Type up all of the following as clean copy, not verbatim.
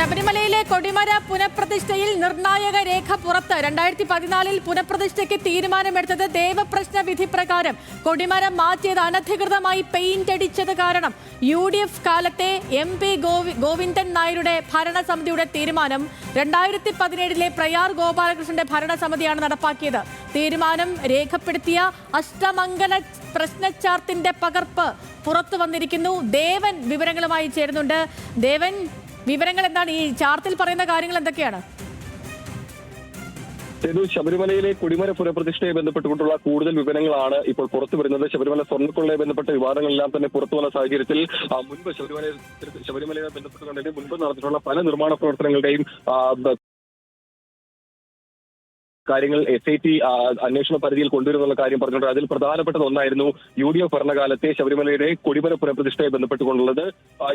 ശബരിമലയിലെ കൊടിമര പുനഃപ്രതിഷ്ഠയിൽ നിർണായക രേഖ പുറത്ത്. 2014 പുനഃപ്രതിഷ്ഠയ്ക്ക് തീരുമാനമെടുത്തത് ദേവപ്രശ്ന വിധി പ്രകാരം. കൊടിമരം മാറ്റിയത് അനധികൃതമായി പെയിന്റ് അടിച്ചത് കാരണം. UDF കാലത്തെ MP ഗോവിന്ദൻ നായരുടെ ഭരണസമിതിയുടെ തീരുമാനം 2017 പ്രയാർ ഗോപാലകൃഷ്ണന്റെ ഭരണസമിതിയാണ് നടപ്പാക്കിയത്. തീരുമാനം രേഖപ്പെടുത്തിയ അഷ്ടമംഗല പ്രശ്നചാർത്തിന്റെ പകർപ്പ് പുറത്തു വന്നിരിക്കുന്നു. ദേവൻ വിവരങ്ങളുമായി ചേരുന്നുണ്ട്. ദേവൻ, വിവരങ്ങൾ എന്താണ്? ഈ ചാർട്ടിൽ പറയുന്ന കാര്യങ്ങൾ എന്തൊക്കെയാണ്? ശബരിമലയിലെ കൊടിമര പുനഃപ്രതിഷ്ഠയെ ബന്ധപ്പെട്ടുകൊണ്ടുള്ള കൂടുതൽ വിവരങ്ങളാണ് ഇപ്പോൾ പുറത്തു വരുന്നത്. ശബരിമല സ്വർണ്ണക്കൊള്ളയെ ബന്ധപ്പെട്ട വിവാദങ്ങളെല്ലാം തന്നെ പുറത്തു വന്ന സാഹചര്യത്തിൽ മുൻപ് ശബരിമലയെ ബന്ധപ്പെട്ടുകൊണ്ട് മുൻപ് നടന്നിട്ടുള്ള പല നിർമ്മാണ പ്രവർത്തനങ്ങളുടെയും കാര്യങ്ങൾ SIT അന്വേഷണ പരിധിയിൽ കൊണ്ടുവരുന്നുള്ള കാര്യം പറഞ്ഞിട്ടുണ്ട്. അതിൽ പ്രധാനപ്പെട്ടത് ഒന്നായിരുന്നു UDF ഭരണകാലത്തെ ശബരിമലയുടെ കൊടിമര പുനഃപ്രതിഷ്ഠയെ ബന്ധപ്പെട്ടുകൊണ്ടുള്ളത്.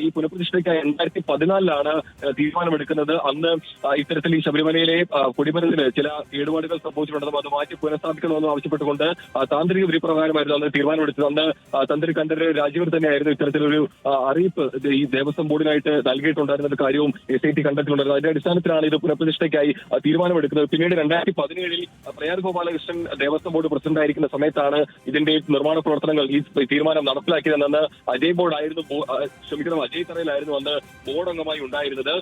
ഈ പുനഃപ്രതിഷ്ഠയ്ക്കായി 2014 തീരുമാനമെടുക്കുന്നത്. അന്ന് ഇത്തരത്തിൽ ഈ ശബരിമലയിലെ കൊടിമരത്തിന് ചില കേടുപാടുകൾ സംഭവിച്ചിട്ടുണ്ടെന്നും അത് മാറ്റി പുനഃസ്ഥാപിക്കണമെന്നും ആവശ്യപ്പെട്ടുകൊണ്ട് താന്ത്രിക വിധിപ്രകാരമായിരുന്നു അന്ന് തീരുമാനമെടുത്തത്. അന്ന് തന്ത്രി കണ്ഠരര് രാജീവർ തന്നെയായിരുന്നു ഇത്തരത്തിലൊരു അറിയിപ്പ് ഈ ദേവസ്വം ബോർഡിനായിട്ട് നൽകിയിട്ടുണ്ടായിരുന്ന കാര്യവും SIT കണ്ടെത്തിയിട്ടുണ്ടായിരുന്നു. അതിന്റെ അടിസ്ഥാനത്തിലാണ് ഇത് പുനഃപ്രതിഷ്ഠയ്ക്കായി തീരുമാനമെടുക്കുന്നത്. പിന്നീട് 2017 പ്രയാർ ഗോപാലകൃഷ്ണൻ ദേവസ്വം ബോർഡ് പ്രസിഡന്റ് ആയിരിക്കുന്ന സമയത്താണ് ഇതിന്റെ നിർമ്മാണ പ്രവർത്തനങ്ങൾ ഈ തീരുമാനം നടപ്പിലാക്കിയതെന്ന് അജയ് തറയിലായിരുന്നു അന്ന് ബോർഡ് അംഗമായി ഉണ്ടായിരുന്നത്.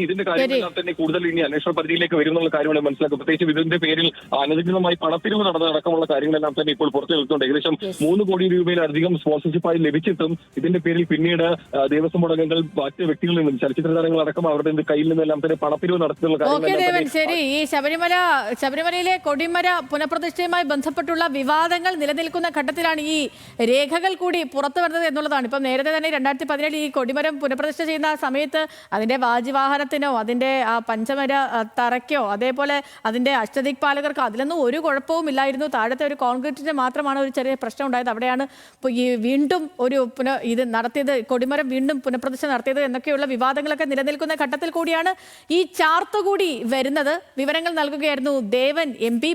ഇതിന്റെ കാര്യങ്ങളെല്ലാം തന്നെ കൂടുതൽ ഇനി അന്വേഷണ പരിധിയിലേക്ക് വരുന്നുള്ള കാര്യമാണ് മനസ്സിലാക്കുക. പ്രത്യേകിച്ച് ഇതിന്റെ പേരിൽ അനധികൃതമായി പണപ്പിരിവ് നടന്നതടക്കമുള്ള കാര്യങ്ങളെല്ലാം തന്നെ ഇപ്പോൾ പുറത്തു നിൽക്കുന്നുണ്ട്. ഏകദേശം 3 കോടി രൂപയിലധികം സ്പോൺസർഷിപ്പായി ലഭിച്ചിട്ടും ഇതിന്റെ പേരിൽ പിന്നീട് ദേവസ്വം ബോർഡ് അംഗങ്ങൾ മറ്റ് വ്യക്തികളിൽ നിന്നും ചലച്ചിത്ര താരങ്ങളടക്കം അവരുടെ കയ്യിൽ നിന്നെല്ലാം തന്നെ പണപ്പിരിവ് നടത്തുന്ന കാര്യങ്ങൾ. ശബരിമലയിലെ കൊടിമര പുനഃപ്രതിഷ്ഠയുമായി ബന്ധപ്പെട്ടുള്ള വിവാദങ്ങൾ നിലനിൽക്കുന്ന ഘട്ടത്തിലാണ് ഈ രേഖകൾ കൂടി പുറത്തു വരുന്നത് എന്നുള്ളതാണ്. ഇപ്പം നേരത്തെ തന്നെ 2017 ഈ കൊടിമരം പുനഃപ്രതിഷ്ഠ ചെയ്യുന്ന സമയത്ത് അതിന്റെ വാജിവാഹനത്തിനോ അതിന്റെ പഞ്ചമര തറയ്ക്കോ അതേപോലെ അതിന്റെ അഷ്ടദിക്പാലകർക്കോ അതിലൊന്നും ഒരു കുഴപ്പവും ഇല്ലായിരുന്നു. താഴത്തെ ഒരു കോൺക്രീറ്റിന് മാത്രമാണ് ഒരു ചെറിയ പ്രശ്നം ഉണ്ടായത്. അവിടെയാണ് ഈ വീണ്ടും ഇത് നടത്തിയത്, കൊടിമരം വീണ്ടും പുനഃപ്രതിഷ്ഠ നടത്തിയത് എന്നൊക്കെയുള്ള വിവാദങ്ങളൊക്കെ നിലനിൽക്കുന്ന ഘട്ടത്തിൽ കൂടിയാണ് ഈ ചാർത്ത് കൂടി വരുന്നത്. വിവരങ്ങൾ നൽകുകയായിരുന്നു ദേവൻ MP.